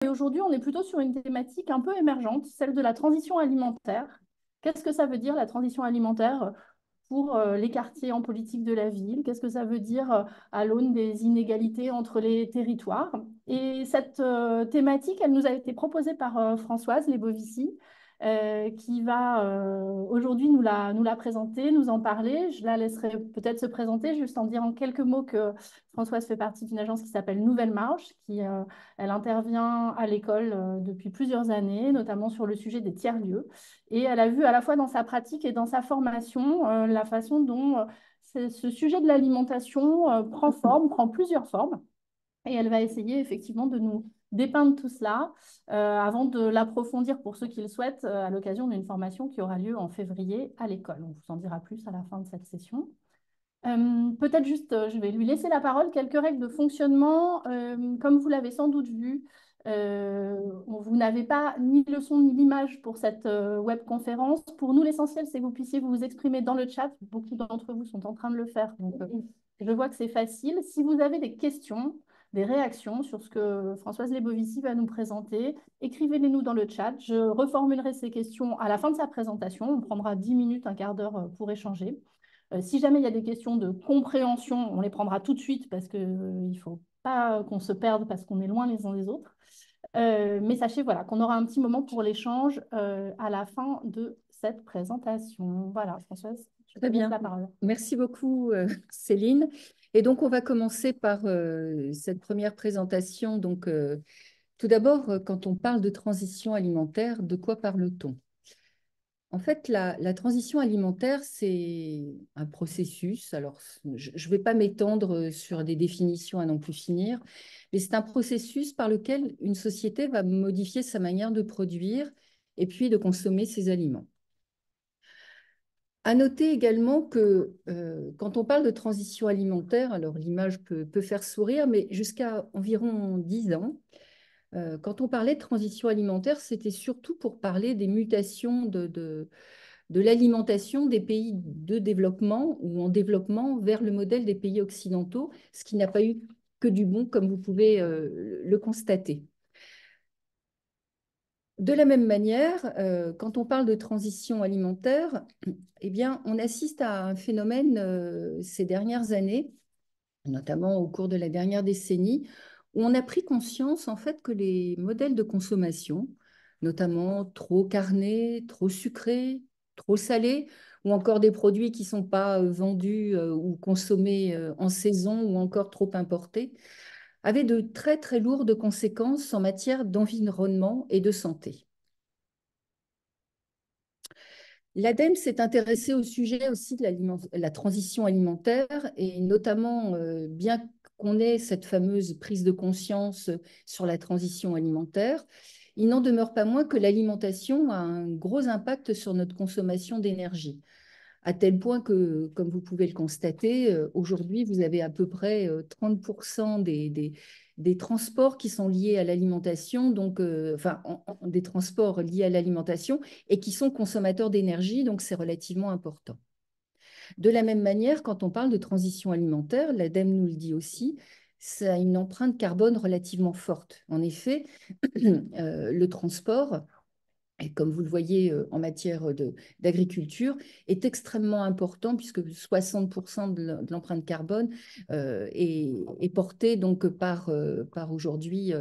Et aujourd'hui, on est plutôt sur une thématique un peu émergente, celle de la transition alimentaire. Qu'est-ce que ça veut dire la transition alimentaire pour les quartiers en politique de la ville? Qu'est-ce que ça veut dire à l'aune des inégalités entre les territoires? Et cette thématique, elle nous a été proposée par Françoise Lebovici, qui va aujourd'hui nous la présenter, nous en parler. Je la laisserai peut-être se présenter, juste en dire en quelques mots que Françoise fait partie d'une agence qui s'appelle Nouvelle Marche, elle intervient à l'école depuis plusieurs années, notamment sur le sujet des tiers-lieux. Et elle a vu à la fois dans sa pratique et dans sa formation la façon dont ce sujet de l'alimentation prend forme, prend plusieurs formes. Et elle va essayer effectivement de nous dépeindre tout cela avant de l'approfondir pour ceux qui le souhaitent à l'occasion d'une formation qui aura lieu en février à l'école. On vous en dira plus à la fin de cette session. Peut-être juste, je vais lui laisser la parole, quelques règles de fonctionnement. Comme vous l'avez sans doute vu, vous n'avez pas ni le son ni l'image pour cette webconférence. Pour nous, l'essentiel, c'est que vous puissiez vous exprimer dans le chat. Beaucoup d'entre vous sont en train de le faire, donc je vois que c'est facile. Si vous avez des questions, des réactions sur ce que Françoise Lebovici va nous présenter, écrivez-les-nous dans le chat. Je reformulerai ces questions à la fin de sa présentation. On prendra 10 minutes, un quart d'heure pour échanger. Si jamais il y a des questions de compréhension, on les prendra tout de suite parce qu'il ne faut pas qu'on se perde parce qu'on est loin les uns des autres. Mais sachez voilà, qu'on aura un petit moment pour l'échange à la fin de cette présentation. Voilà, Françoise, je te Très laisse bien. la parole. Merci beaucoup, Céline. Et donc, on va commencer par cette première présentation. Donc, tout d'abord, quand on parle de transition alimentaire, de quoi parle-t-on? En fait, la transition alimentaire, c'est un processus. Alors, je ne vais pas m'étendre sur des définitions à n'en plus finir, mais c'est un processus par lequel une société va modifier sa manière de produire et puis de consommer ses aliments. À noter également que quand on parle de transition alimentaire, alors l'image peut faire sourire, mais jusqu'à environ 10 ans, quand on parlait de transition alimentaire, c'était surtout pour parler des mutations de l'alimentation des pays de développement ou en développement vers le modèle des pays occidentaux, ce qui n'a pas eu que du bon, comme vous pouvez le constater. De la même manière, quand on parle de transition alimentaire, eh bien, on assiste à un phénomène ces dernières années, notamment au cours de la dernière décennie, où on a pris conscience en fait que les modèles de consommation, notamment trop carnés, trop sucrés, trop salés, ou encore des produits qui ne sont pas vendus ou consommés en saison ou encore trop importés, avaient de très très lourdes conséquences en matière d'environnement et de santé. L'ADEME s'est intéressée au sujet aussi de la transition alimentaire et notamment, bien qu'on ait cette fameuse prise de conscience sur la transition alimentaire, il n'en demeure pas moins que l'alimentation a un gros impact sur notre consommation d'énergie, à tel point que, comme vous pouvez le constater, aujourd'hui, vous avez à peu près 30% des transports qui sont liés à l'alimentation, donc enfin des transports liés à l'alimentation et qui sont consommateurs d'énergie, donc c'est relativement important. De la même manière, quand on parle de transition alimentaire, l'ADEME nous le dit aussi, ça a une empreinte carbone relativement forte. En effet, le transport, et comme vous le voyez en matière d'agriculture, est extrêmement important puisque 60% de l'empreinte carbone est portée donc par aujourd'hui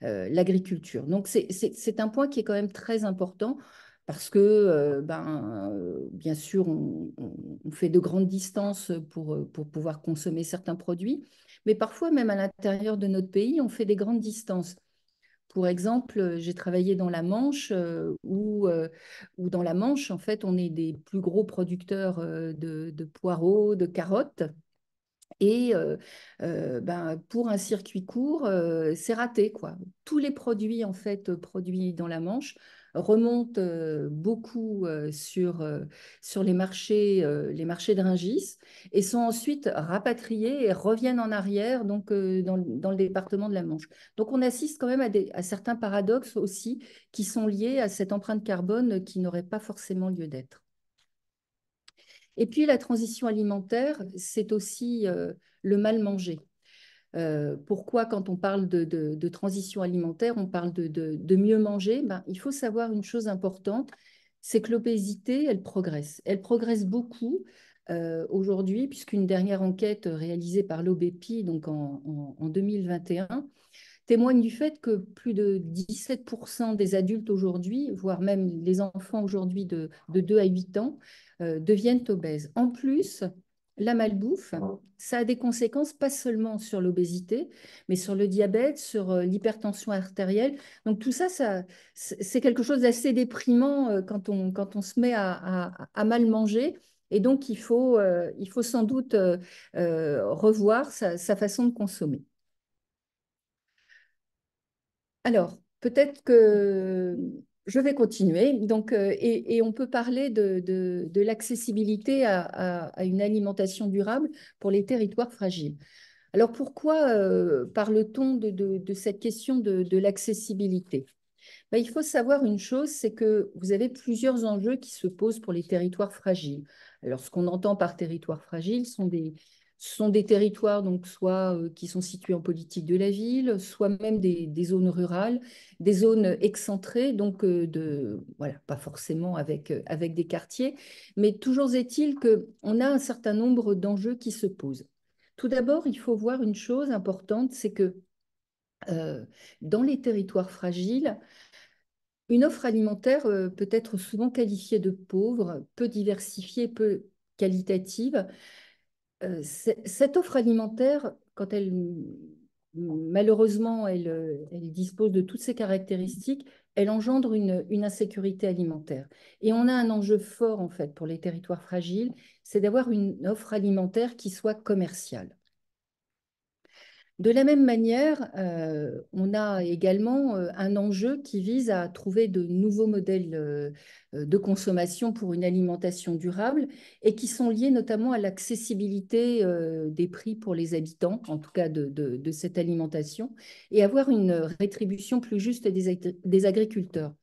l'agriculture. Donc c'est un point qui est quand même très important parce que bien sûr on fait de grandes distances pour pouvoir consommer certains produits, mais parfois même à l'intérieur de notre pays, on fait des grandes distances. Pour exemple, j'ai travaillé dans la Manche, où dans la Manche, en fait, on est des plus gros producteurs de poireaux, de carottes. Et pour un circuit court, c'est raté, quoi. Tous les produits, en fait, produits dans la Manche remontent beaucoup sur les marchés de Rungis et sont ensuite rapatriés et reviennent en arrière donc, dans le département de la Manche. Donc, on assiste quand même à certains paradoxes aussi qui sont liés à cette empreinte carbone qui n'aurait pas forcément lieu d'être. Et puis la transition alimentaire, c'est aussi le mal manger. Pourquoi, quand on parle de transition alimentaire, on parle de mieux manger? Ben, il faut savoir une chose importante, c'est que l'obésité, elle progresse. Elle progresse beaucoup aujourd'hui, puisqu'une dernière enquête réalisée par l'OBEPI, donc en 2021, témoigne du fait que plus de 17% des adultes aujourd'hui, voire même les enfants aujourd'hui de 2 à 8 ans, deviennent obèses. En plus, la malbouffe, ça a des conséquences pas seulement sur l'obésité, mais sur le diabète, sur l'hypertension artérielle. Donc tout ça, c'est quelque chose d'assez déprimant quand on se met à mal manger. Et donc, il faut sans doute revoir sa façon de consommer. Alors, peut-être que je vais continuer. Donc, et on peut parler de l'accessibilité à une alimentation durable pour les territoires fragiles. Alors, pourquoi parle-t-on de cette question de l'accessibilité? Ben, il faut savoir une chose, c'est que vous avez plusieurs enjeux qui se posent pour les territoires fragiles. Alors, ce qu'on entend par territoires fragiles sont des territoires donc soit qui sont situés en politique de la ville, soit même des zones rurales, des zones excentrées, donc voilà, pas forcément avec des quartiers, mais toujours est-il qu'on a un certain nombre d'enjeux qui se posent. Tout d'abord, il faut voir une chose importante, c'est que euh, dans les territoires fragiles, une offre alimentaire peut être souvent qualifiée de pauvre, peu diversifiée, peu qualitative. Cette offre alimentaire, quand elle, malheureusement, elle dispose de toutes ces caractéristiques, elle engendre une insécurité alimentaire. Et on a un enjeu fort, en fait, pour les territoires fragiles, c'est d'avoir une offre alimentaire qui soit commerciale. De la même manière, on a également un enjeu qui vise à trouver de nouveaux modèles de consommation pour une alimentation durable et qui sont liés notamment à l'accessibilité des prix pour les habitants, en tout cas de cette alimentation, et avoir une rétribution plus juste des agriculteurs.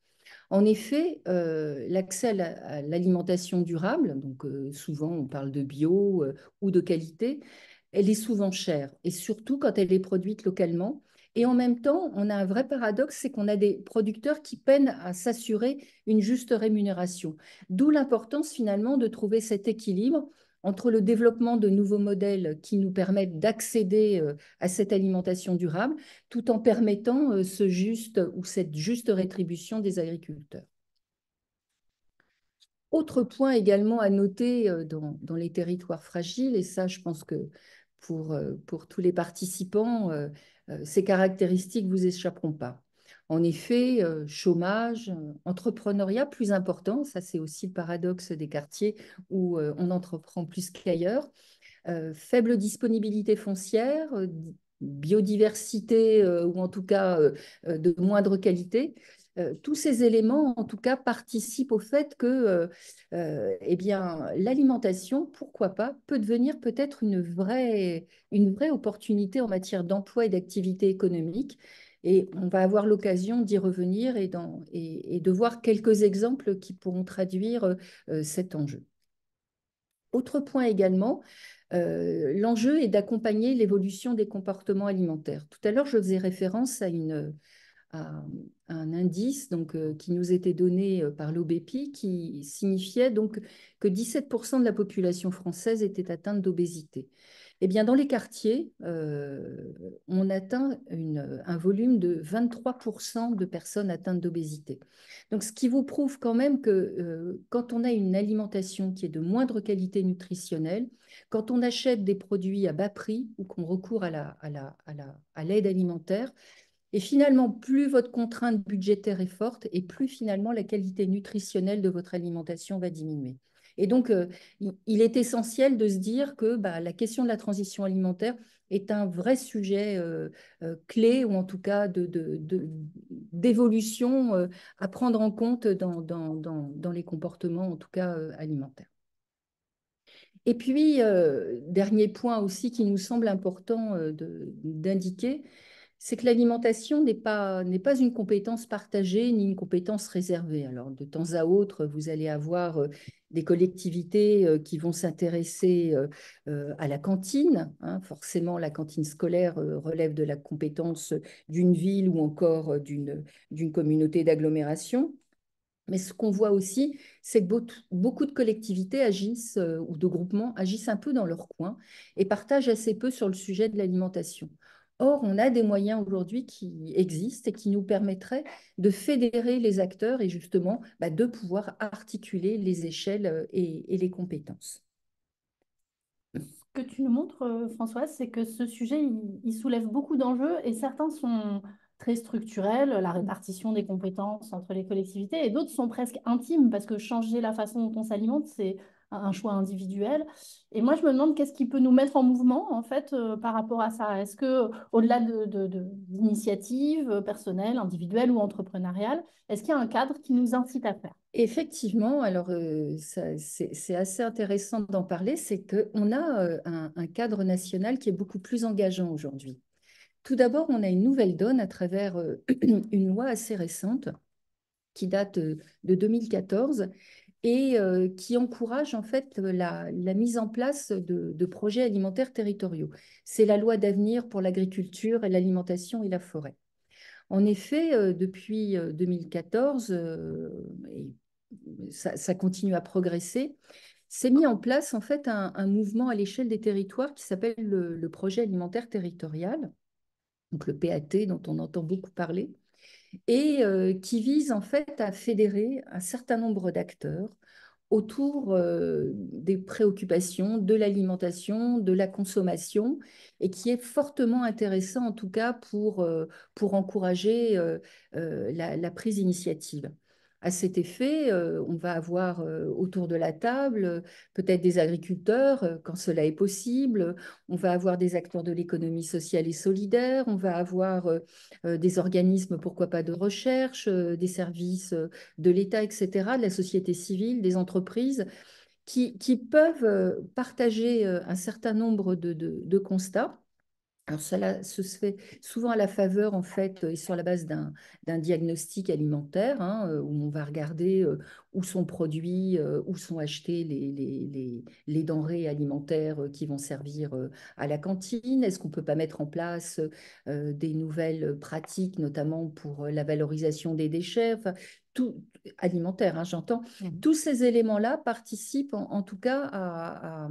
En effet, l'accès à l'alimentation durable, donc souvent on parle de bio ou de qualité, elle est souvent chère, et surtout quand elle est produite localement. Et en même temps, on a un vrai paradoxe, c'est qu'on a des producteurs qui peinent à s'assurer une juste rémunération. D'où l'importance finalement de trouver cet équilibre entre le développement de nouveaux modèles qui nous permettent d'accéder à cette alimentation durable, tout en permettant ce juste ou cette juste rétribution des agriculteurs. Autre point également à noter dans les territoires fragiles, et ça je pense que pour tous les participants, ces caractéristiques ne vous échapperont pas. En effet, chômage, entrepreneuriat plus important, ça c'est aussi le paradoxe des quartiers où on entreprend plus qu'ailleurs, faible disponibilité foncière, biodiversité ou en tout cas de moindre qualité. Tous ces éléments, en tout cas, participent au fait que eh bien, l'alimentation, pourquoi pas, peut devenir peut-être une vraie opportunité en matière d'emploi et d'activité économique. Et on va avoir l'occasion d'y revenir et de voir quelques exemples qui pourront traduire cet enjeu. Autre point également, l'enjeu est d'accompagner l'évolution des comportements alimentaires. Tout à l'heure, je faisais référence à un indice donc, qui nous était donné par l'OBEPI qui signifiait donc que 17% de la population française était atteinte d'obésité. Eh bien, dans les quartiers, on atteint un volume de 23% de personnes atteintes d'obésité. Donc, ce qui vous prouve quand même que quand on a une alimentation qui est de moindre qualité nutritionnelle, quand on achète des produits à bas prix ou qu'on recourt à l'aide alimentaire, et finalement, plus votre contrainte budgétaire est forte et plus finalement la qualité nutritionnelle de votre alimentation va diminuer. Et donc, il est essentiel de se dire que bah, la question de la transition alimentaire est un vrai sujet clé ou en tout cas d'évolution à prendre en compte dans les comportements en tout cas alimentaires. Et puis, dernier point aussi qui nous semble important d'indiquer, C'est que l'alimentation n'est pas une compétence partagée ni une compétence réservée. Alors, de temps à autre, vous allez avoir des collectivités qui vont s'intéresser à la cantine, hein. Forcément, la cantine scolaire relève de la compétence d'une ville ou encore d'une communauté d'agglomération. Mais ce qu'on voit aussi, c'est que beaucoup de collectivités agissent ou de groupements agissent un peu dans leur coin et partagent assez peu sur le sujet de l'alimentation. Or, on a des moyens aujourd'hui qui existent et qui nous permettraient de fédérer les acteurs et justement de pouvoir articuler les échelles et les compétences. Que tu nous montres, Françoise, c'est que ce sujet, il soulève beaucoup d'enjeux et certains sont très structurels, la répartition des compétences entre les collectivités, et d'autres sont presque intimes parce que changer la façon dont on s'alimente, c'est un choix individuel. Et moi, je me demande qu'est-ce qui peut nous mettre en mouvement, en fait, par rapport à ça. Est-ce que, au-delà d'initiatives personnelles, individuelles ou entrepreneuriales, est-ce qu'il y a un cadre qui nous incite à faire? Effectivement, alors c'est assez intéressant d'en parler, c'est qu'on a un cadre national qui est beaucoup plus engageant aujourd'hui. Tout d'abord, on a une nouvelle donne à travers une loi assez récente qui date de 2014 et qui encourage en fait la mise en place de projets alimentaires territoriaux. C'est la loi d'avenir pour l'agriculture et l'alimentation et la forêt. En effet, depuis 2014, et ça continue à progresser, s'est mis en place en fait un mouvement à l'échelle des territoires qui s'appelle le projet alimentaire territorial, donc le PAT dont on entend beaucoup parler, et qui vise en fait à fédérer un certain nombre d'acteurs autour des préoccupations de l'alimentation, de la consommation, et qui est fortement intéressant en tout cas pour encourager la prise d'initiative. À cet effet, on va avoir autour de la table peut-être des agriculteurs quand cela est possible, on va avoir des acteurs de l'économie sociale et solidaire, on va avoir des organismes, pourquoi pas, de recherche, des services de l'État, etc., de la société civile, des entreprises, qui peuvent partager un certain nombre de constats. Alors cela se fait souvent à la faveur en fait et sur la base d'un diagnostic alimentaire, hein, où on va regarder où sont produits, où sont achetées les denrées alimentaires qui vont servir à la cantine. Est-ce qu'on ne peut pas mettre en place des nouvelles pratiques, notamment pour la valorisation des déchets, enfin, tout alimentaire, hein, j'entends. Mhm. Tous ces éléments-là participent en tout cas à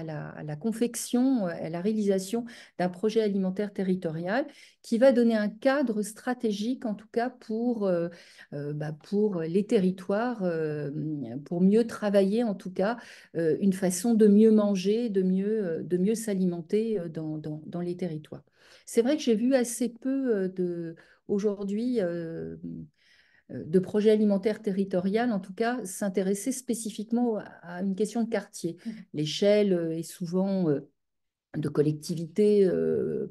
la confection, à la réalisation d'un projet alimentaire territorial qui va donner un cadre stratégique, en tout cas pour les territoires, pour mieux travailler, en tout cas, une façon de mieux manger, de mieux s'alimenter dans les territoires. C'est vrai que j'ai vu assez peu aujourd'hui de projets alimentaires territoriaux, en tout cas, s'intéresser spécifiquement à une question de quartier. L'échelle est souvent de collectivités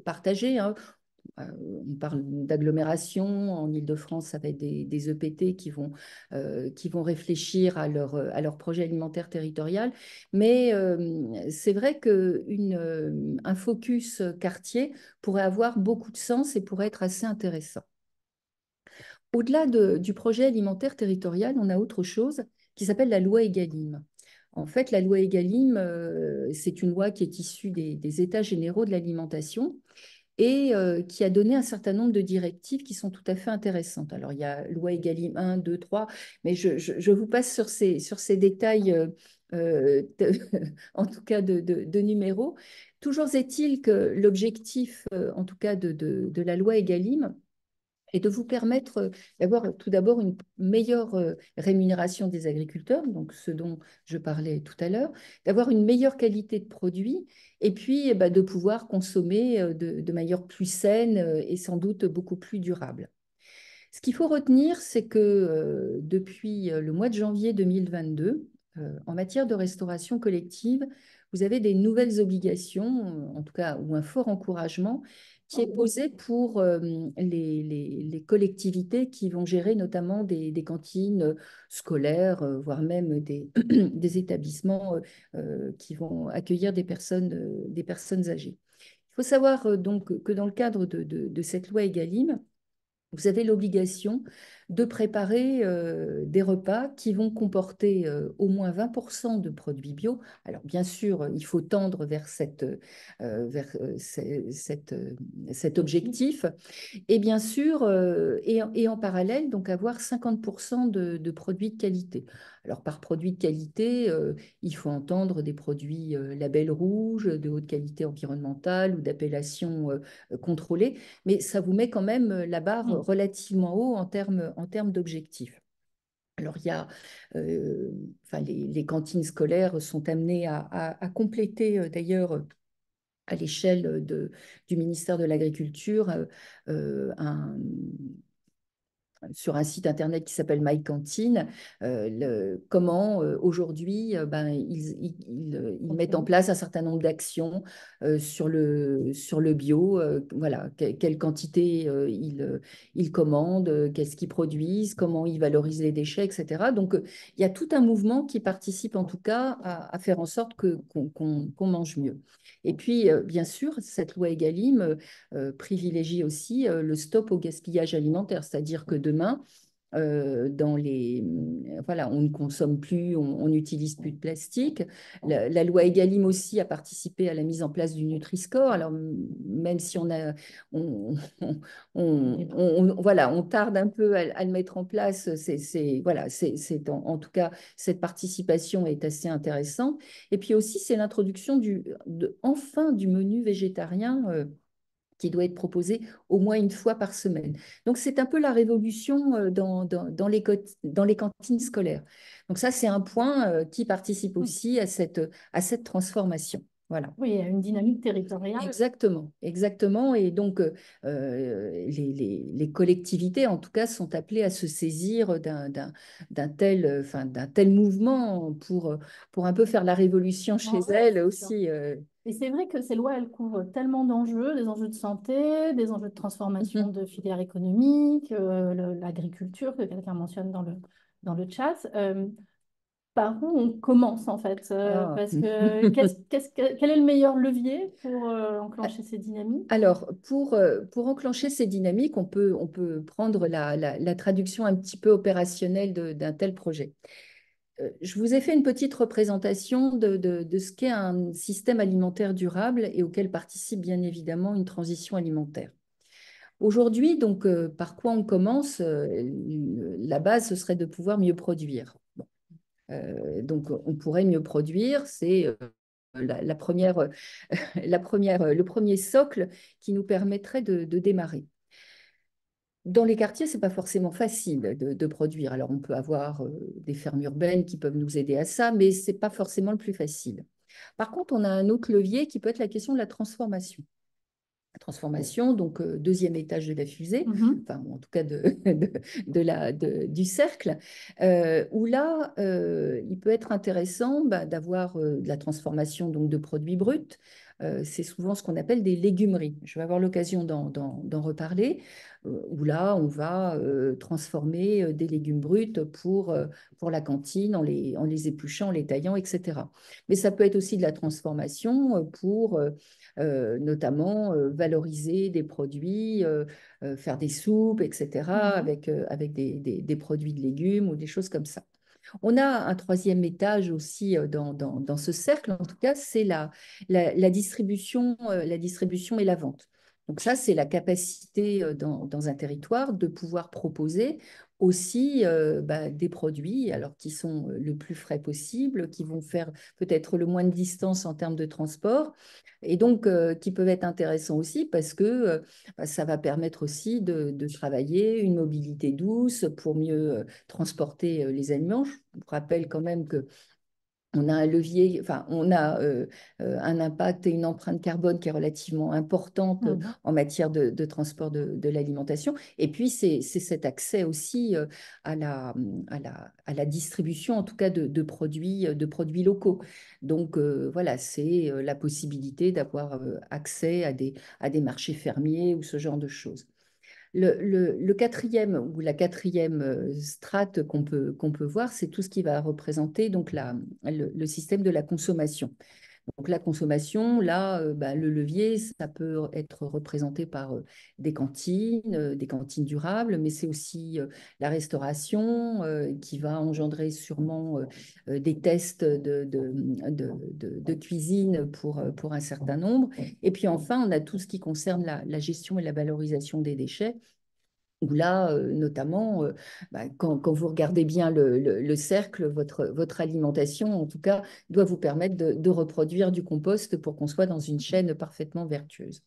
partagées, hein. On parle d'agglomération. En Île-de-France, ça va être des EPT qui vont réfléchir à leur projet alimentaire territorial. Mais c'est vrai qu'un focus quartier pourrait avoir beaucoup de sens et pourrait être assez intéressant. Au-delà du projet alimentaire territorial, on a autre chose qui s'appelle la loi Egalim. En fait, la loi Egalim, c'est une loi qui est issue des États généraux de l'alimentation et qui a donné un certain nombre de directives qui sont tout à fait intéressantes. Alors, il y a loi Egalim 1, 2, 3, mais je vous passe sur ces détails, en tout cas de numéros. Toujours est-il que l'objectif, en tout cas de la loi Egalim, et de vous permettre d'avoir tout d'abord une meilleure rémunération des agriculteurs, donc ce dont je parlais tout à l'heure, d'avoir une meilleure qualité de produit et puis de pouvoir consommer de manière plus saine et sans doute beaucoup plus durable. Ce qu'il faut retenir, c'est que depuis le mois de janvier 2022, en matière de restauration collective, vous avez des nouvelles obligations, en tout cas, ou un fort encouragement qui est posé pour les collectivités qui vont gérer notamment des cantines scolaires, voire même des établissements qui vont accueillir des personnes âgées. Il faut savoir donc que dans le cadre de cette loi Egalim, vous avez l'obligation de préparer des repas qui vont comporter au moins 20% de produits bio. Alors bien sûr, il faut tendre vers cet objectif. Et bien sûr, et en parallèle, donc avoir 50% de produits de qualité. Alors par produits de qualité, il faut entendre des produits label rouge, de haute qualité environnementale ou d'appellation contrôlée, mais ça vous met quand même la barre Mm. relativement haut en termes d'objectifs. Alors, il y a, enfin, les cantines scolaires sont amenées à compléter d'ailleurs à l'échelle du ministère de l'Agriculture sur un site internet qui s'appelle MyCantine, comment aujourd'hui ben, ils mettent en Ok. place un certain nombre d'actions sur le bio, voilà, quelle quantité ils commandent, qu'est-ce qu'ils produisent, comment ils valorisent les déchets, etc. Donc, il y a tout un mouvement qui participe en tout cas à faire en sorte qu'on mange mieux. Et puis, bien sûr, cette loi Egalim privilégie aussi le stop au gaspillage alimentaire, c'est-à-dire que demain, voilà, on ne consomme plus, on n'utilise plus de plastique. La loi Egalim aussi a participé à la mise en place du Nutri-Score. Alors, même si on, voilà, on tarde un peu à le mettre en place, voilà, en tout cas, cette participation est assez intéressante. Et puis aussi, c'est l'introduction enfin du menu végétarien qui doit être proposé au moins une fois par semaine. Donc, c'est un peu la révolution dans les cantines scolaires. Donc, ça, c'est un point qui participe Mm. aussi à cette transformation. Voilà. Oui, il y a une dynamique territoriale. Exactement, exactement. Et donc, les collectivités, en tout cas, sont appelées à se saisir d'un tel mouvement pour un peu faire la révolution chez Ouais, elles c'est sûr. aussi. Et c'est vrai que ces lois, elles couvrent tellement d'enjeux, des enjeux de santé, des enjeux de transformation de filières économiques, l'agriculture que quelqu'un mentionne dans le chat. Par où on commence en fait? Ah. Parce que quel est le meilleur levier pour enclencher ces dynamiques? Alors, pour enclencher ces dynamiques, on peut prendre la traduction un petit peu opérationnelle d'un tel projet. Je vous ai fait une petite représentation de ce qu'est un système alimentaire durable et auquel participe bien évidemment une transition alimentaire. Aujourd'hui, donc, par quoi on commence? La base, ce serait de pouvoir mieux produire. Bon. Donc, on pourrait mieux produire, c'est la première, le premier socle qui nous permettrait de démarrer. Dans les quartiers, ce n'est pas forcément facile de produire. Alors, on peut avoir des fermes urbaines qui peuvent nous aider à ça, mais ce n'est pas forcément le plus facile. Par contre, on a un autre levier qui peut être la question de la transformation. La transformation, donc deuxième étage de la fusée, Mhm. enfin en tout cas du cercle, où là, il peut être intéressant bah, d'avoir de la transformation donc, de produits bruts. C'est souvent ce qu'on appelle des légumeries. Je vais avoir l'occasion d'en reparler, où là, on va transformer des légumes bruts pour la cantine en les épluchant, en les taillant, etc. Mais ça peut être aussi de la transformation pour notamment valoriser des produits, faire des soupes, etc., Mhm. avec des produits de légumes ou des choses comme ça. On a un troisième étage aussi dans ce cercle, en tout cas, c'est la distribution et la vente. Donc ça, c'est la capacité dans un territoire de pouvoir proposer aussi bah, des produits alors qui sont le plus frais possible, qui vont faire peut-être le moins de distance en termes de transport et donc qui peuvent être intéressants aussi parce que bah, ça va permettre aussi de travailler une mobilité douce pour mieux transporter les aliments. Je vous rappelle quand même que on a un levier, enfin, on a un impact et une empreinte carbone qui est relativement importante Mhm. en matière de transport de l'alimentation. Et puis, c'est cet accès aussi à la distribution, en tout cas, de produits locaux. Donc, voilà, c'est la possibilité d'avoir accès à des marchés fermiers ou ce genre de choses. Le quatrième ou la quatrième strate qu'on peut voir, c'est tout ce qui va représenter donc le système de la consommation. Donc la consommation, là, bah, le levier, ça peut être représenté par des cantines durables, mais c'est aussi la restauration qui va engendrer sûrement des tests de cuisine pour un certain nombre. Et puis enfin, on a tout ce qui concerne la gestion et la valorisation des déchets où là, notamment, bah, quand vous regardez bien le cercle, votre alimentation, en tout cas, doit vous permettre de reproduire du compost pour qu'on soit dans une chaîne parfaitement vertueuse.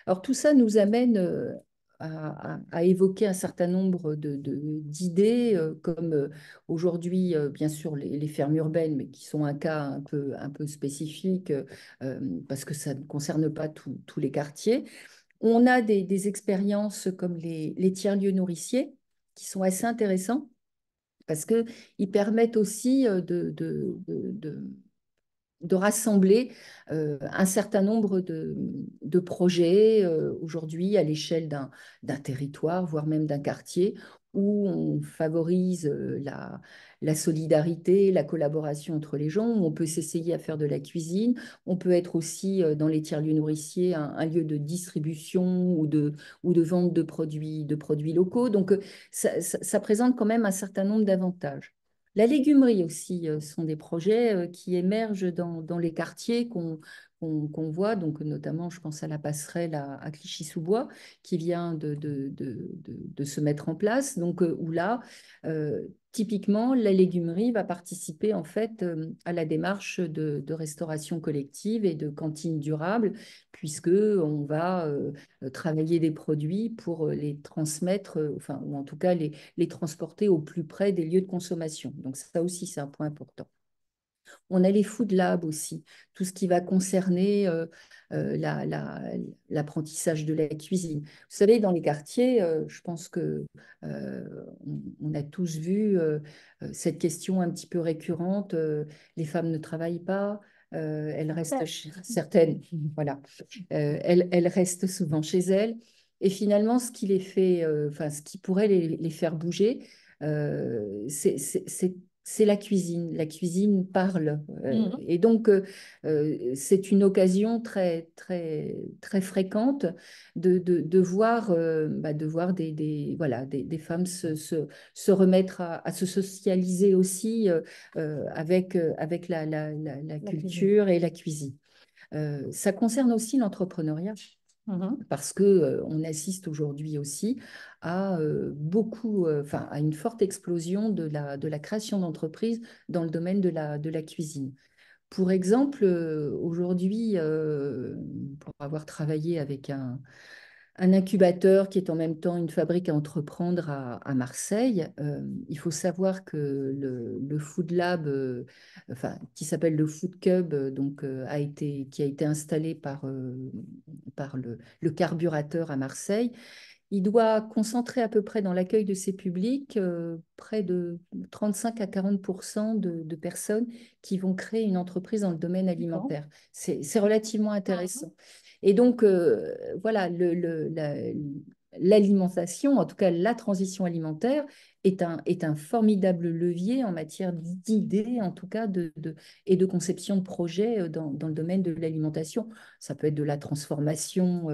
Alors, tout ça nous amène à évoquer un certain nombre d'idées, comme aujourd'hui, bien sûr, les fermes urbaines, mais qui sont un cas un peu spécifique, parce que ça ne concerne pas tous les quartiers. On a des expériences comme les tiers-lieux nourriciers qui sont assez intéressants parce qu'ils permettent aussi de rassembler un certain nombre de projets aujourd'hui à l'échelle d'un territoire, voire même d'un quartier, où on favorise la solidarité, la collaboration entre les gens, où on peut s'essayer à faire de la cuisine. On peut être aussi dans les tiers-lieux nourriciers un lieu de distribution ou de vente de produits locaux. Donc, ça présente quand même un certain nombre d'avantages. La légumerie aussi sont des projets qui émergent dans les quartiers qu'on voit, donc notamment je pense à la passerelle à Clichy-sous-Bois qui vient de se mettre en place, donc où là, typiquement, la légumerie va participer en fait à la démarche de restauration collective et de cantine durable, puisque on va travailler des produits pour les transmettre, enfin, ou en tout cas les transporter au plus près des lieux de consommation. Donc ça aussi, c'est un point important. On a les food labs aussi, tout ce qui va concerner l'apprentissage de la cuisine. Vous savez, dans les quartiers, je pense que on a tous vu cette question un petit peu récurrente. Les femmes ne travaillent pas. Elles restent certaines, voilà, elles restent souvent chez elles. Et finalement, ce qui les fait, enfin, ce qui pourrait les faire bouger, c'est la cuisine. La cuisine parle. Mhm. Et donc, c'est une occasion très fréquente de voir voilà, des femmes se remettre à se socialiser aussi avec la La cuisine. culture et la cuisine. Ça concerne aussi l'entrepreneuriat Mhm. parce que on assiste aujourd'hui aussi à enfin, à une forte explosion de la création d'entreprises dans le domaine de la cuisine. Pour exemple, aujourd'hui, pour avoir travaillé avec un incubateur qui est en même temps une fabrique à entreprendre à Marseille. Il faut savoir que le Food Lab, enfin, qui s'appelle le Food Cub, qui a été installé par le carburateur à Marseille, il doit concentrer à peu près dans l'accueil de ses publics près de 35 à 40% de personnes qui vont créer une entreprise dans le domaine D'accord. alimentaire. C'est relativement intéressant. Et donc, voilà, l'alimentation, en tout cas la transition alimentaire, est un formidable levier en matière d'idées, en tout cas, et de conception de projets dans le domaine de l'alimentation. Ça peut être de la transformation.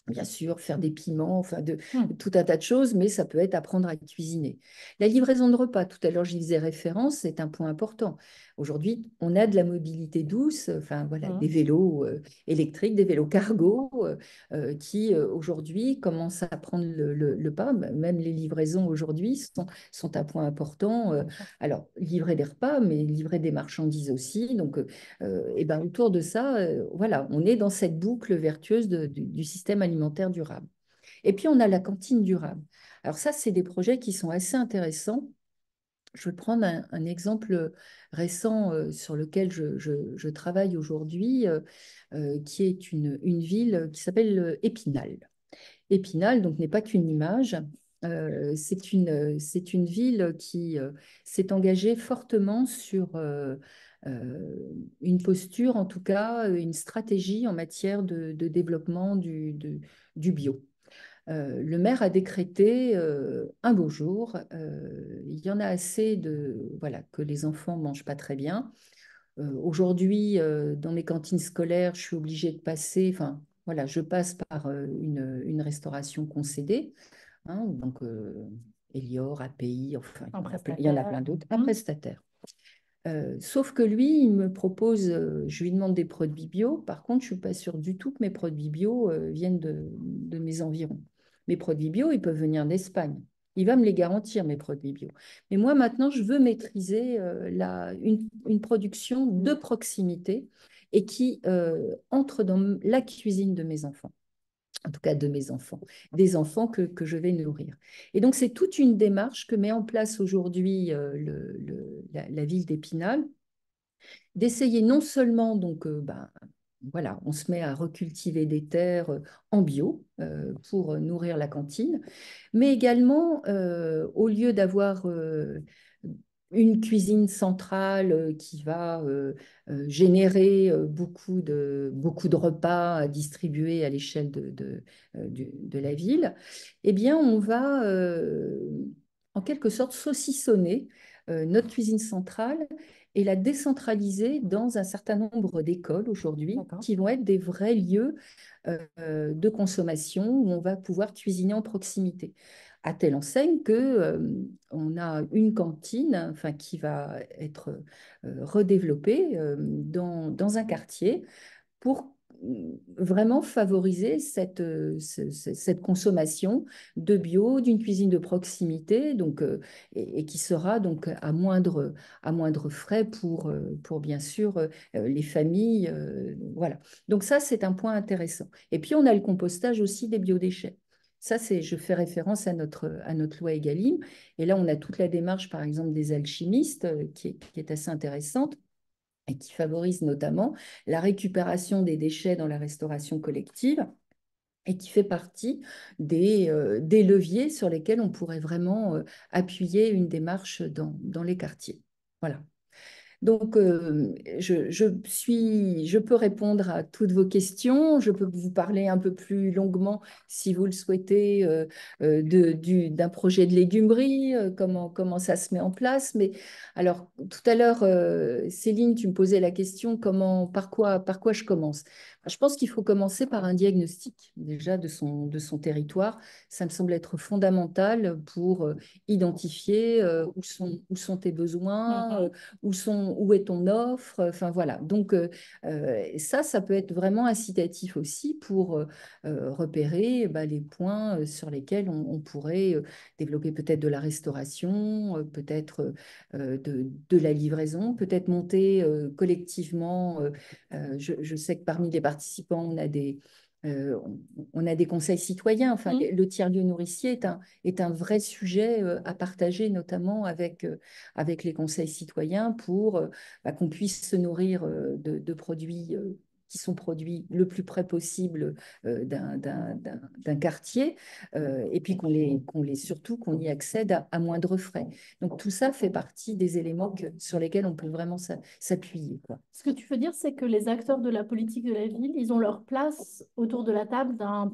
Bien sûr, faire des piments, enfin Mhm. tout un tas de choses, mais ça peut être apprendre à cuisiner. La livraison de repas, tout à l'heure j'y faisais référence, c'est un point important. Aujourd'hui, on a de la mobilité douce, enfin voilà, des Mhm. vélos électriques, des vélos cargo qui aujourd'hui commencent à prendre le pas. Même les livraisons aujourd'hui sont un point important. Bien sûr. Alors, livrer des repas, mais livrer des marchandises aussi. Donc, et ben, autour de ça, voilà, on est dans cette boucle vertueuse du système alimentaire durable. Et puis, on a la cantine durable. Alors ça, c'est des projets qui sont assez intéressants. Je vais prendre un exemple récent sur lequel je travaille aujourd'hui, qui est une ville qui s'appelle Épinal. Épinal, donc, n'est pas qu'une image. C'est une ville qui s'est engagée fortement sur une posture, en tout cas, une stratégie en matière de développement du bio. Le maire a décrété un beau jour, il y en a assez voilà, que les enfants ne mangent pas très bien. Aujourd'hui, dans mes cantines scolaires, je suis obligée de passer, enfin, voilà, je passe par une restauration concédée, hein, donc Elior, API, enfin, Un il y en a prestataire. plein d'autres, un Mhm. prestataire. Sauf que lui, il me propose, je lui demande des produits bio. Par contre, je ne suis pas sûre du tout que mes produits bio viennent de mes environs. Mes produits bio, ils peuvent venir d'Espagne. Il va me les garantir, mes produits bio. Mais moi, maintenant, je veux maîtriser une production de proximité et qui entre dans la cuisine de mes enfants, en tout cas de mes enfants, des enfants que je vais nourrir. Et donc, c'est toute une démarche que met en place aujourd'hui la ville d'Épinal, d'essayer non seulement, donc, voilà, on se met à recultiver des terres en bio pour nourrir la cantine, mais également, au lieu d'avoir une cuisine centrale qui va générer beaucoup de repas à distribuer à l'échelle de la ville, eh bien, on va en quelque sorte saucissonner notre cuisine centrale et la décentraliser dans un certain nombre d'écoles aujourd'hui D'accord. qui vont être des vrais lieux de consommation où on va pouvoir cuisiner en proximité. À telle enseigne que on a une cantine, enfin, qui va être redéveloppée dans un quartier pour vraiment favoriser cette consommation de bio, d'une cuisine de proximité, donc, et qui sera donc à moindre frais pour bien sûr les familles. Voilà. Donc ça, c'est un point intéressant. Et puis, on a le compostage aussi des biodéchets. Ça, je fais référence à notre loi Egalim. Et là, on a toute la démarche, par exemple, des alchimistes, qui est assez intéressante et qui favorise notamment la récupération des déchets dans la restauration collective et qui fait partie des leviers sur lesquels on pourrait vraiment appuyer une démarche dans les quartiers. Voilà. Donc, je peux répondre à toutes vos questions. Je peux vous parler un peu plus longuement, si vous le souhaitez, d'un projet de légumerie, comment ça se met en place. Mais alors, tout à l'heure, Céline, tu me posais la question, par quoi je commence? Je pense qu'il faut commencer par un diagnostic, déjà, de son territoire. Ça me semble être fondamental pour identifier où sont tes besoins, Mhm. où est ton offre, enfin voilà. Donc ça peut être vraiment incitatif aussi pour repérer les points sur lesquels on pourrait développer peut-être de la restauration, peut-être de la livraison, peut-être monter collectivement. Je sais que parmi les participants, euh, on a des conseils citoyens. Enfin, Mhm. le tiers-lieu nourricier est un vrai sujet à partager, notamment avec les conseils citoyens pour qu'on puisse se nourrir de produits qui sont produits le plus près possible d'un quartier et puis surtout qu'on y accède à moindre frais. Donc tout ça fait partie des éléments sur lesquels on peut vraiment s'appuyer, quoi. Ce que tu veux dire, c'est que les acteurs de la politique de la ville, ils ont leur place autour de la table d'un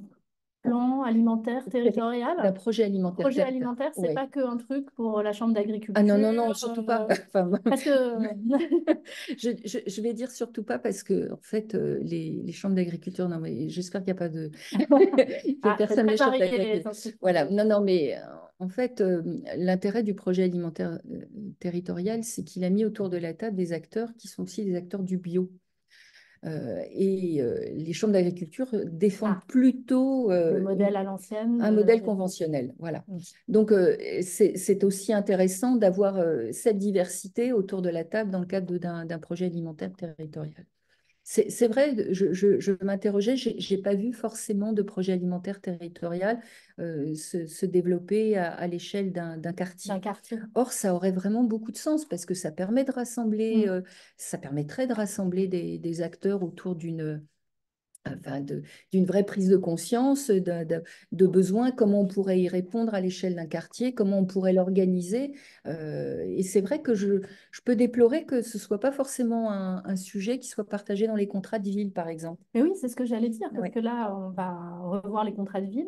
plan alimentaire D'un territorial. projet alimentaire. Projet alimentaire, c'est Ouais. pas que un truc pour la chambre Ah non, non, d'agriculture. non, surtout pas. Enfin, Parce que je vais dire surtout pas parce que, en fait, les chambres d'agriculture, non, mais j'espère qu'il n'y a pas de. Que ah, c'est personne très n'échappe varié avec. les instructions. Voilà, non, non, mais en fait, l'intérêt du projet alimentaire territorial, c'est qu'il a mis autour de la table des acteurs qui sont aussi des acteurs du bio. Et les chambres d'agriculture défendent Ah, plutôt le modèle à l'ancienne un de... modèle conventionnel. Voilà. Mm. Donc, c'est aussi intéressant d'avoir cette diversité autour de la table dans le cadre d'un projet alimentaire territorial. C'est vrai, je m'interrogeais, j'ai pas vu forcément de projet alimentaire territorial se développer à l'échelle d'un D'un quartier. quartier. Or, ça aurait vraiment beaucoup de sens parce que Mm. ça permettrait de rassembler des acteurs autour enfin d'une vraie prise de conscience de besoins, comment on pourrait y répondre à l'échelle d'un quartier, comment on pourrait l'organiser. Et c'est vrai que je peux déplorer que ce ne soit pas forcément un sujet qui soit partagé dans les contrats de ville, par exemple. Mais oui, c'est ce que j'allais dire, parce Oui. que là, on va revoir les contrats de ville.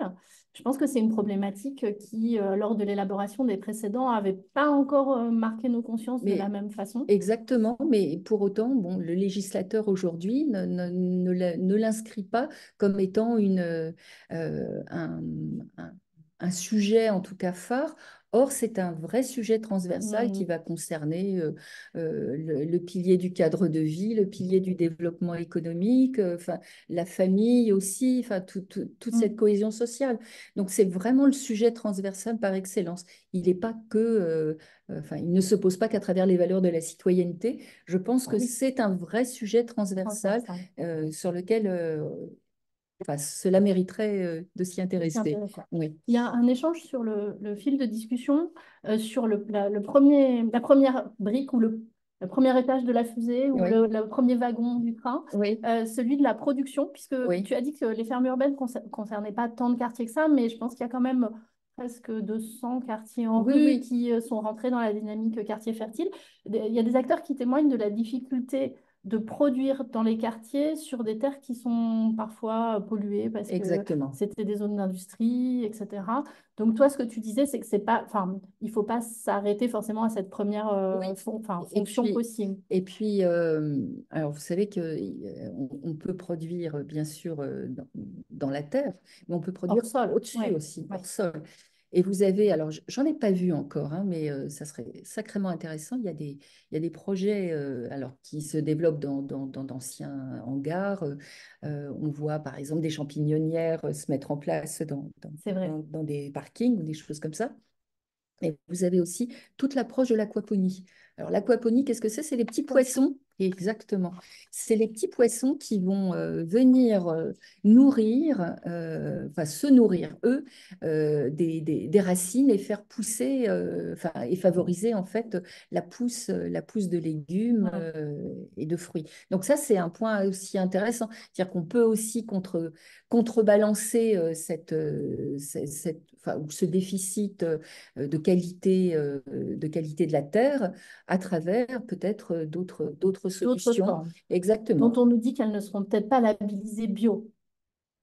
Je pense que c'est une problématique qui, lors de l'élaboration des précédents, n'avait pas encore marqué nos consciences de la Mais même façon. exactement, mais pour autant, bon, le législateur aujourd'hui ne l'inscrit pas comme étant un, un sujet, en tout cas phare. Or, c'est un vrai sujet transversal qui Mm, va concerner le pilier du cadre de vie, le pilier du développement économique, enfin, la famille aussi, enfin, toute cette mm. cohésion sociale. Donc, c'est vraiment le sujet transversal par excellence. Il n'est pas que enfin, il ne se pose pas qu'à travers les valeurs de la citoyenneté. Je pense que Oui, c'est un vrai sujet transversal transversal. sur lequel enfin, cela mériterait de s'y C'est intéresser. intéressant. Oui, Il y a un échange sur le fil de discussion sur la première brique ou le premier étage de la fusée ou oui, le premier wagon du train, oui, celui de la production, puisque oui, tu as dit que les fermes urbaines ne concernaient pas tant de quartiers que ça, mais je pense qu'il y a quand même presque 200 quartiers en oui, rue oui, qui sont rentrés dans la dynamique quartier fertile. Il y a des acteurs qui témoignent de la difficulté de produire dans les quartiers sur des terres qui sont parfois polluées parce que exactement. c'était des zones d'industrie, etc. Donc toi, ce que tu disais, c'est que c'est pas, enfin, il faut pas s'arrêter forcément à cette première Oui. Et fonction puis, possible. alors vous savez que on peut produire bien sûr dans la terre, mais on peut produire Hors sol, au-dessus ouais, aussi, ouais, hors sol. Et vous avez, alors j'en ai pas vu encore, hein, mais ça serait sacrément intéressant. Il y a des projets alors, qui se développent dans d'anciens hangars. On voit par exemple des champignonnières se mettre en place c'est vrai. dans des parkings ou des choses comme ça. Et vous avez aussi toute l'approche de l'aquaponie. Alors, l'aquaponie, qu'est-ce que c'est? C'est les petits poissons. Exactement. C'est les petits poissons qui vont venir nourrir, enfin se nourrir, eux, des racines et faire pousser, enfin, et favoriser en fait la pousse de légumes Mm. et de fruits. Donc ça, c'est un point aussi intéressant. C'est-à-dire qu'on peut aussi contrebalancer enfin, ou ce déficit de qualité de la terre à travers peut-être d'autres D'autres solutions. formes dont Exactement. on nous dit qu'elles ne seront peut-être pas labellisées bio.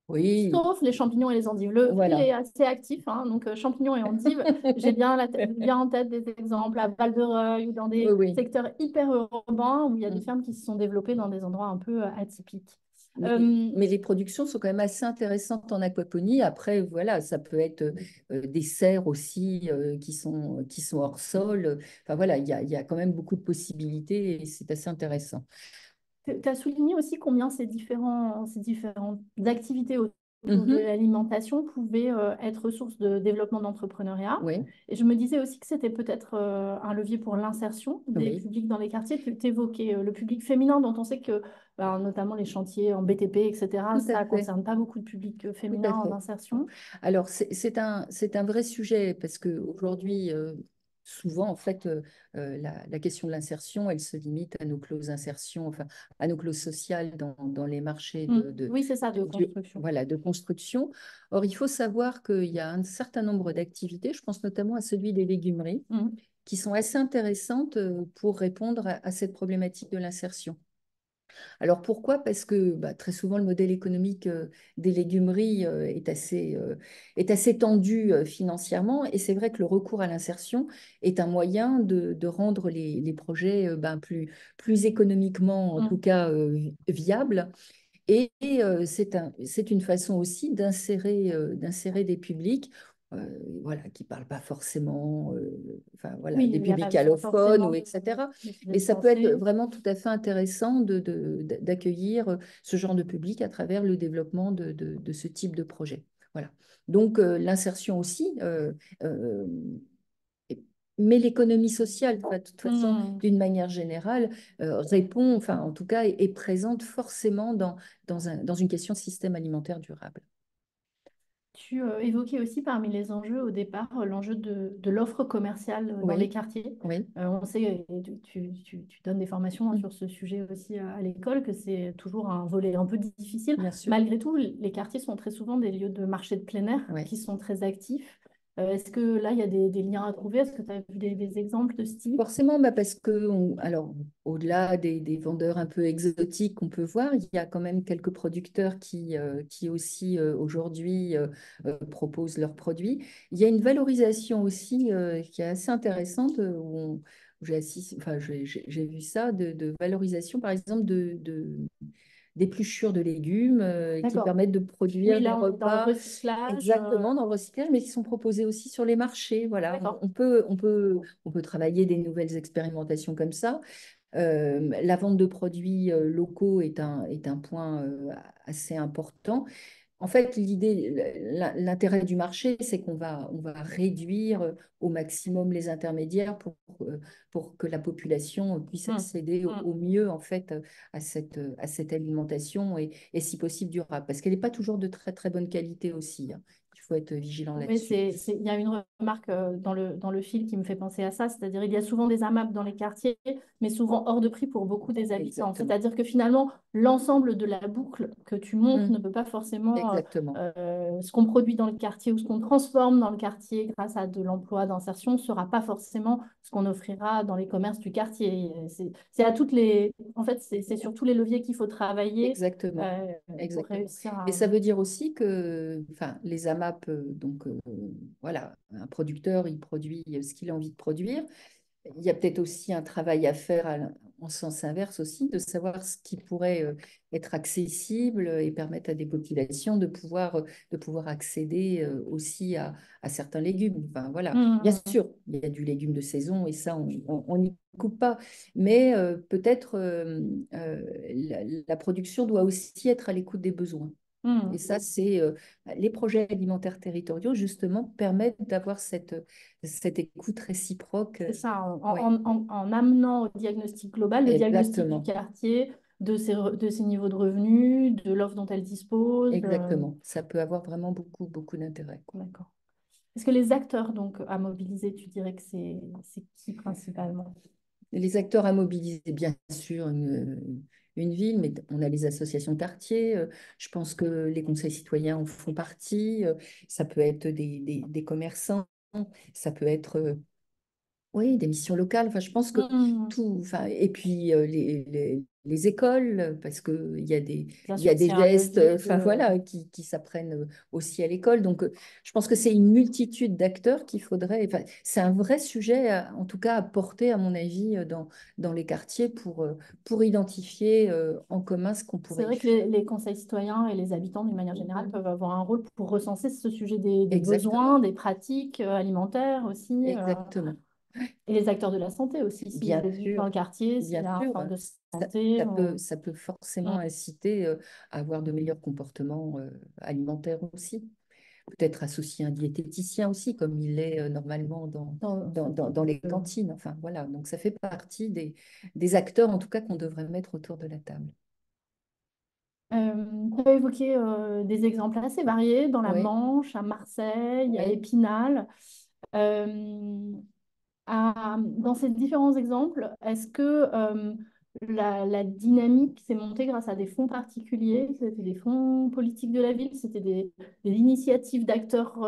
Oui, Sauf les champignons et les endives. Le fil voilà. est assez actif, hein, donc champignons et endives, j'ai bien, bien en tête des exemples à Val-de-Reuil ou dans Oui, des oui. secteurs hyper urbains où il y a des Mm. fermes qui se sont développées dans des endroits un peu atypiques. Mais, Euh, mais les productions sont quand même assez intéressantes en aquaponie. Après, voilà, ça peut être des serres aussi qui sont hors sol. Enfin voilà, il y a quand même beaucoup de possibilités et c'est assez intéressant. Tu as souligné aussi combien ces différentes activités autour de Mhm. l'alimentation pouvaient être source de développement d'entrepreneuriat. Oui, Et je me disais aussi que c'était peut-être un levier pour l'insertion des oui, publics dans les quartiers. Tu évoquais le public féminin, dont on sait que, ben, notamment les chantiers en BTP, etc., tout à ça ne fait. concerne pas beaucoup de public Tout féminin à en fait. insertion. Alors, c'est un vrai sujet parce qu'aujourd'hui, souvent, en fait, la question de l'insertion, elle se limite à nos clauses d'insertion, enfin, à nos clauses sociales dans les marchés Mm. Oui, c'est ça, de construction. voilà, de construction. Or, il faut savoir qu'il y a un certain nombre d'activités, je pense notamment à celui des légumeries, Mm. qui sont assez intéressantes pour répondre à cette problématique de l'insertion. Alors pourquoi? Parce que bah, très souvent le modèle économique des légumeries est assez tendu financièrement et c'est vrai que le recours à l'insertion est un moyen de rendre les projets ben, plus économiquement, en tout Mm. cas, viables. Et c'est une façon aussi d'insérer des publics voilà, qui ne parlent pas forcément, enfin, voilà, Oui, des il n'y a publics pas besoin allophones ou forcément etc. de se Mais ça peut être dépenser. vraiment tout à fait intéressant d'accueillir ce genre de public à travers le développement de ce type de projet. Voilà. Donc l'insertion aussi, euh, mais l'économie sociale, de toute façon, Mm. d'une manière générale, répond, enfin en tout cas, est présente forcément dans une question de système alimentaire durable. Tu évoquais aussi parmi les enjeux au départ l'enjeu de l'offre commerciale dans les Oui, quartiers. oui, On sait, et tu donnes des formations hein, mm, sur ce sujet aussi à l'école, que c'est toujours un volet un peu difficile. bien sûr. Malgré tout, les quartiers sont très souvent des lieux de marché de plein air Oui. qui sont très actifs. Est-ce que là, il y a des liens à trouver? Est-ce que tu as vu des exemples de ce type? Forcément, bah parce que, alors, au-delà des vendeurs un peu exotiques qu'on peut voir, il y a quand même quelques producteurs qui aussi aujourd'hui proposent leurs produits. Il y a une valorisation aussi qui est assez intéressante où enfin, j'ai vu ça, de valorisation, par exemple, d'épluchures de légumes qui D'accord. permettent de Oui, produire des là, on est dans le repas recyclage. exactement dans le recyclage, mais qui sont proposés aussi sur les marchés. Voilà, D'accord. on peut travailler des nouvelles expérimentations comme ça. La vente de produits locaux est un point assez important. En fait, l'intérêt du marché, c'est on va réduire au maximum les intermédiaires pour que la population puisse Hmm. accéder Hmm. au mieux en fait à cette alimentation et si possible durable, parce qu'elle n'est pas toujours de très très bonne qualité aussi, hein. Il faut être vigilant Oui, là-dessus. il y a une remarque dans le fil qui me fait penser à ça, c'est-à-dire il y a souvent des AMAP dans les quartiers, mais souvent hors de prix pour beaucoup des habitants. Exactement. C'est-à-dire que finalement, l'ensemble de la boucle que tu montes Mm, ne peut pas forcément, exactement. ce qu'on produit dans le quartier ou ce qu'on transforme dans le quartier grâce à de l'emploi d'insertion ne sera pas forcément ce qu'on offrira dans les commerces du quartier. C'est à toutes les, en fait, c'est sur tous les leviers qu'il faut travailler Exactement. euh, pour Exactement. réussir Et à... ça veut dire aussi que enfin, les AMAP, voilà, un producteur, il produit ce qu'il a envie de produire. Il y a peut-être aussi un travail à faire en sens inverse aussi, de savoir ce qui pourrait être accessible et permettre à des populations de pouvoir accéder aussi à certains légumes. Enfin, voilà. Bien Hmm. sûr, il y a du légume de saison et ça, on n'y coupe pas. Mais peut-être la production doit aussi être à l'écoute des besoins. Hmm. Et ça, c'est les projets alimentaires territoriaux, justement, permettent d'avoir cette écoute réciproque. C'est ça, Oui, en amenant au diagnostic global, le diagnostic du exactement. quartier, de ses niveaux de revenus, de l'offre dont elle dispose. Exactement. Ça peut avoir vraiment beaucoup, beaucoup d'intérêt, quoi. D'accord. Est-ce que les acteurs donc à mobiliser, tu dirais que c'est qui principalement? Les acteurs à mobiliser, bien sûr, une ville, mais on a les associations de quartier. Je pense que les conseils citoyens en font partie. Ça peut être des commerçants. Ça peut être oui, des missions locales. Enfin, je pense que Hmm. tout. Enfin, et puis les écoles, parce Bien il y a sûr, des c'est un gestes, levier enfin de... voilà, qui s'apprennent aussi à l'école. Donc, je pense que c'est une multitude d'acteurs qu'il faudrait. Enfin, c'est un vrai sujet, en tout cas, à porter, à mon avis, dans les quartiers pour identifier en commun ce qu'on C'est pourrait y vrai que faire. les conseils citoyens et les habitants, d'une manière générale, peuvent avoir un rôle pour recenser ce sujet des besoins, Exactement, des pratiques alimentaires aussi. exactement. Et les acteurs de la santé aussi, s'ils Bien existent dans sûr, le quartier, s'il bien y a un sûr. centre de santé. Ça peut Mm. forcément inciter à avoir de meilleurs comportements alimentaires aussi. Peut-être associer un diététicien aussi, comme il est normalement Dans- dans les cantines. Enfin, voilà. Donc, ça fait partie des acteurs, en tout cas, qu'on devrait mettre autour de la table. Tu as évoqué des exemples assez variés dans la Oui, Manche, à Marseille, à oui. Épinal. Euh, dans ces différents exemples, est-ce que la dynamique s'est montée grâce à des fonds particuliers? C'était des fonds politiques de la ville? C'était des initiatives d'acteurs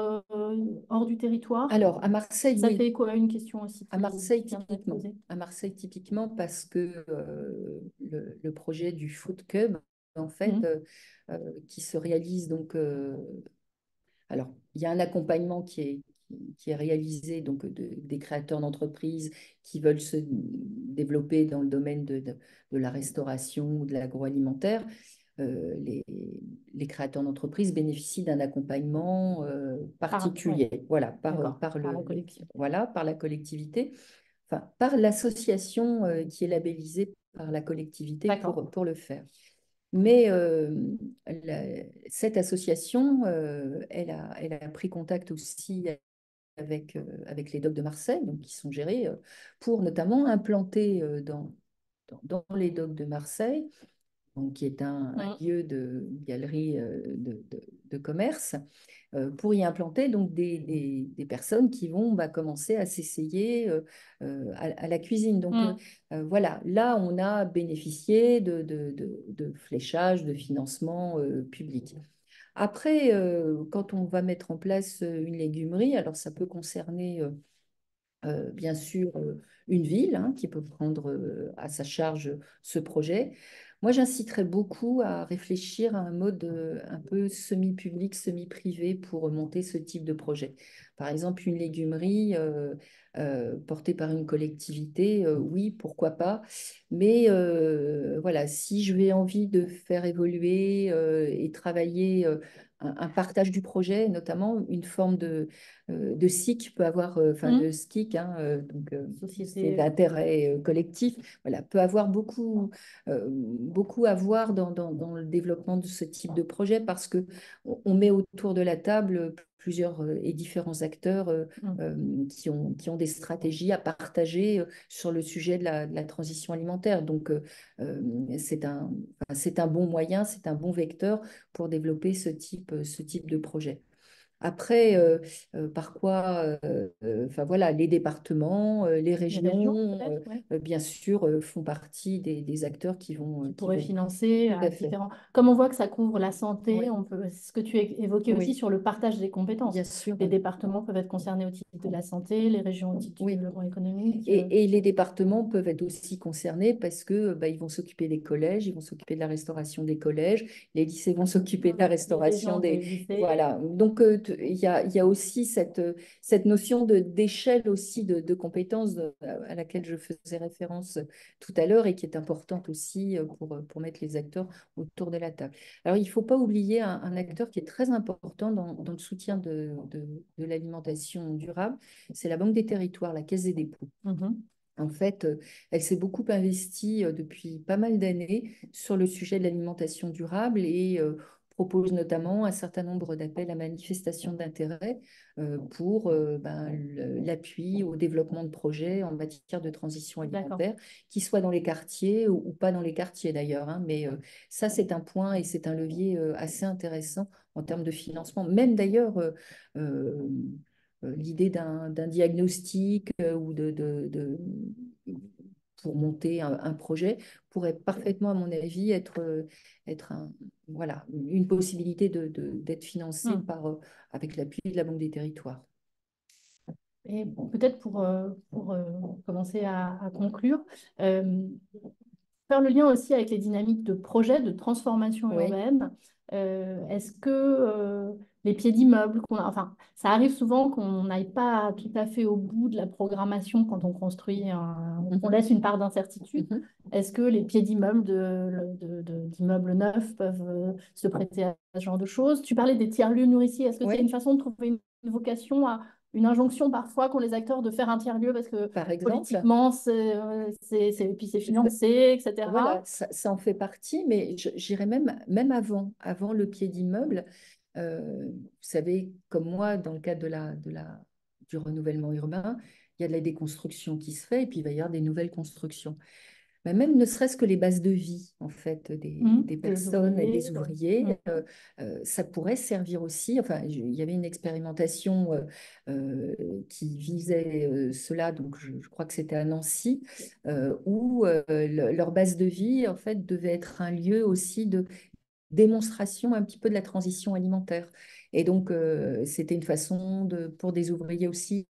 hors du territoire? Alors, à Marseille, Ça oui. fait écho à une question aussi À qui Marseille, vient d'être typiquement. posée. À Marseille, typiquement, parce que le projet du Food Cub, en fait, Mhm. qui se réalise donc alors, il y a un accompagnement qui est réalisé donc, des créateurs d'entreprises qui veulent se développer dans le domaine de la restauration ou de l'agroalimentaire. Euh, les, les créateurs d'entreprises bénéficient d'un accompagnement Ouais, particulier, voilà, d'accord, par la collectivité. voilà, par la collectivité, enfin, par l'association qui est labellisée par la collectivité D'accord. pour le faire. Mais cette association, elle a pris contact aussi avec les docks de Marseille, donc qui sont gérés pour notamment implanter dans les docks de Marseille donc, qui est un Mm. lieu de galerie de commerce, pour y implanter donc des personnes qui vont commencer à s'essayer à la cuisine. Donc Mm. voilà, là on a bénéficié de fléchage, de financement public. Après, quand on va mettre en place une légumerie, alors ça peut concerner bien sûr une ville hein, qui peut prendre à sa charge ce projet. Moi, j'inciterais beaucoup à réfléchir à un mode un peu semi-public, semi-privé pour monter ce type de projet. Par exemple, une légumerie portée par une collectivité, oui, pourquoi pas. Mais voilà, si je vais envie de faire évoluer et travailler un partage du projet, notamment une forme de SIC peut avoir, enfin de Mm. SKIC, hein, donc c'est Société. d'intérêt collectif, voilà, peut avoir beaucoup à voir dans le développement de ce type de projet parce que on met autour de la table plusieurs et différents acteurs Mm. qui ont des stratégies à partager sur le sujet de la transition alimentaire. Donc, c'est un bon moyen, c'est un bon vecteur pour développer ce type de projet. Après, par quoi, enfin voilà, les départements, les Les régions, régions, peut-être, ouais, bien sûr, font partie des acteurs qui qui pourraient vont. financer Tout à à fait. différents. Comme on voit que ça couvre la santé, Oui, on peut, ce que tu évoquais aussi oui, sur le partage des compétences. bien sûr. Les départements peuvent être concernés au titre de la santé, les régions au titre du Oui. développement économique. Et les départements peuvent être aussi concernés parce que ils vont s'occuper des collèges, ils vont s'occuper de la restauration des collèges, les lycées vont s'occuper de la Les restauration régions des des. lycées. Voilà. Donc, il y a aussi cette notion d'échelle aussi de compétences à laquelle je faisais référence tout à l'heure et qui est importante aussi pour mettre les acteurs autour de la table. Alors, il ne faut pas oublier un acteur qui est très important dans le soutien de l'alimentation durable, c'est la Banque des territoires, la Caisse des dépôts. Mhm. En fait, elle s'est beaucoup investie depuis pas mal d'années sur le sujet de l'alimentation durable et propose notamment un certain nombre d'appels à manifestation d'intérêt pour l'appui au développement de projets en matière de transition D'accord. alimentaire, qui soient dans les quartiers ou pas dans les quartiers d'ailleurs, hein. Mais ça, c'est un point et c'est un levier assez intéressant en termes de financement. Même d'ailleurs, euh, l'idée d'un diagnostic ou pour monter un projet pourrait parfaitement, à mon avis, être voilà, une possibilité d'être financé Hmm. avec l'appui de la Banque des territoires. Et peut-être pour commencer à conclure, euh, faire le lien aussi avec les dynamiques de projets de transformation Oui. urbaine. Est-ce que les pieds d'immeubles, enfin, ça arrive souvent qu'on n'aille pas tout à fait au bout de la programmation quand on construit, on Mhm. laisse une part d'incertitude. Mhm. Est-ce que les pieds d'immeubles d'immeubles neufs peuvent se prêter à ce genre de choses? Tu parlais des tiers-lieux nourriciers. Est-ce que c'est Oui, une façon de trouver une vocation à une injonction parfois qu'ont les acteurs de faire un tiers-lieu parce que par exemple. politiquement, puis c'est financé, Voilà, etc. ça en fait partie, mais j'irais même avant le pied d'immeuble. Vous savez, comme moi, dans le cadre du renouvellement urbain, il y a de la déconstruction qui se fait et puis il va y avoir des nouvelles constructions. Mais même ne serait-ce que les bases de vie, en fait, des Des personnes et ouvriers. des Mm. ouvriers, ça pourrait servir aussi. Enfin, il y avait une expérimentation qui visait cela, donc je crois que c'était à Nancy, où leur base de vie, en fait, devait être un lieu aussi de démonstration un petit peu de la transition alimentaire. Et donc, c'était une façon pour des ouvriers aussi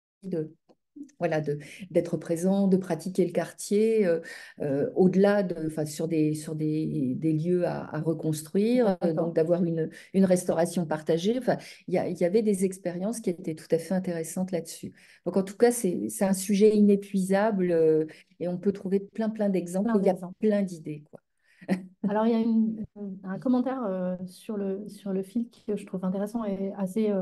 voilà, d'être présent, de pratiquer le quartier, au-delà enfin, sur des lieux à reconstruire, donc D'accord. d'avoir une restauration partagée. Enfin, il y avait des expériences qui étaient tout à fait intéressantes là-dessus. Donc, en tout cas, c'est un sujet inépuisable et on peut trouver plein d'exemples. Plein Il y a d'exemples. plein d'idées, quoi. Alors, il y a un commentaire sur le fil que je trouve intéressant et assez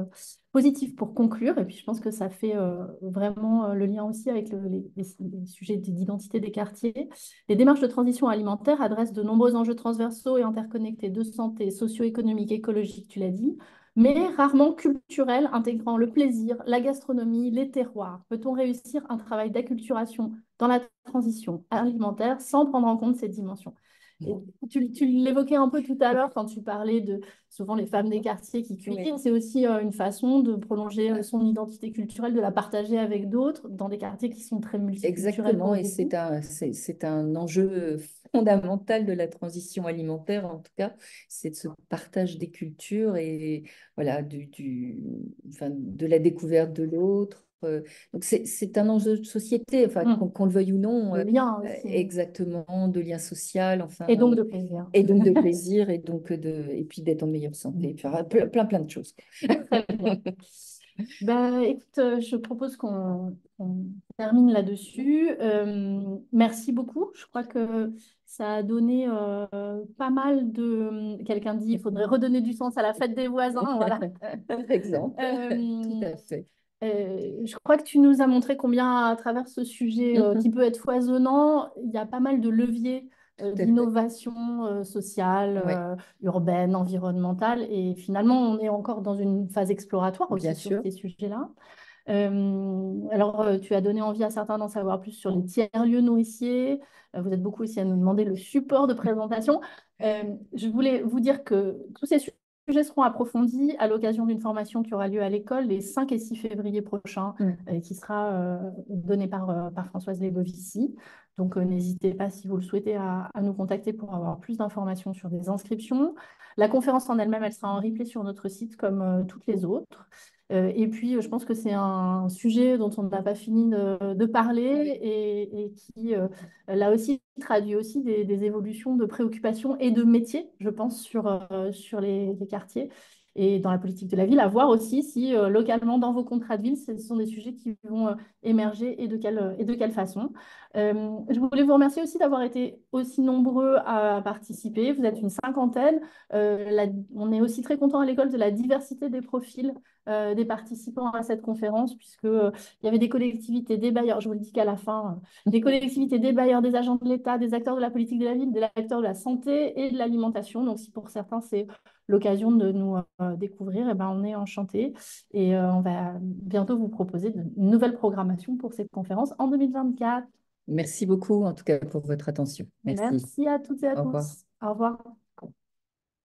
positif pour conclure. Et puis, je pense que ça fait vraiment le lien aussi avec les sujets d'identité des quartiers. Les démarches de transition alimentaire adressent de nombreux enjeux transversaux et interconnectés de santé, socio-économique, écologique, tu l'as dit, mais rarement culturels, intégrant le plaisir, la gastronomie, les terroirs. Peut-on réussir un travail d'acculturation dans la transition alimentaire sans prendre en compte ces dimensions? Et tu l'évoquais un peu tout à l'heure quand tu parlais de souvent les femmes des quartiers qui Oui. cuisinent. C'est aussi une façon de prolonger son identité culturelle, de la partager avec d'autres dans des quartiers qui sont très multiculturels Exactement, pour et beaucoup. c'est un enjeu fondamental de la transition alimentaire, en tout cas, c'est de ce partage des cultures et voilà, enfin, de la découverte de l'autre. Donc c'est un enjeu de société, enfin, Mm. qu'on le veuille ou non, De liens aussi. exactement, de lien social, Et enfin, donc de plaisir. et donc de plaisir, et puis d'être en meilleure santé, et puis plein de choses. Très bien. Ben, écoute, je propose qu'on termine là-dessus. Merci beaucoup. Je crois que ça a donné pas mal de... Quelqu'un dit, il faudrait redonner du sens à la fête des voisins. Voilà. Par exemple, tout Euh, à fait. je crois que tu nous as montré combien, à travers ce sujet qui Mhm. peut être foisonnant, il y a pas mal de leviers Tout à fait. d'innovation sociale, Oui, urbaine, environnementale. Et finalement, on est encore dans une phase exploratoire bien aussi sur sûr. ces sujets-là. Alors, tu as donné envie à certains d'en savoir plus sur les tiers-lieux nourriciers. Vous êtes beaucoup aussi à nous demander le support de présentation. Je voulais vous dire que tous ces sujets seront approfondis à l'occasion d'une formation qui aura lieu à l'école les 5 et 6 février prochains, Mm. qui sera donnée par Françoise Lebovici. Donc, n'hésitez pas, si vous le souhaitez, à nous contacter pour avoir plus d'informations sur des inscriptions. La conférence en elle-même, elle sera en replay sur notre site comme toutes les autres. Et puis, je pense que c'est un sujet dont on n'a pas fini de parler et qui, là aussi, traduit aussi des évolutions de préoccupations et de métiers, je pense, sur les quartiers et dans la politique de la ville, à voir aussi si localement, dans vos contrats de ville, ce sont des sujets qui vont émerger et de quelle façon. Je voulais vous remercier aussi d'avoir été aussi nombreux à participer. Vous êtes une cinquantaine. On est aussi très content à l'école de la diversité des profils des participants à cette conférence, puisque il y avait des collectivités, des bailleurs, je vous le dis qu'à la fin, des collectivités, des bailleurs, des agents de l'État, des acteurs de la politique de la ville, des acteurs de la santé et de l'alimentation. Donc, si pour certains, c'est l'occasion de nous découvrir, eh ben, on est enchantés. Et on va bientôt vous proposer de nouvelles programmations pour cette conférence en 2024. Merci beaucoup, en tout cas, pour votre attention. Merci. Merci à toutes et à Au revoir. tous. Au revoir.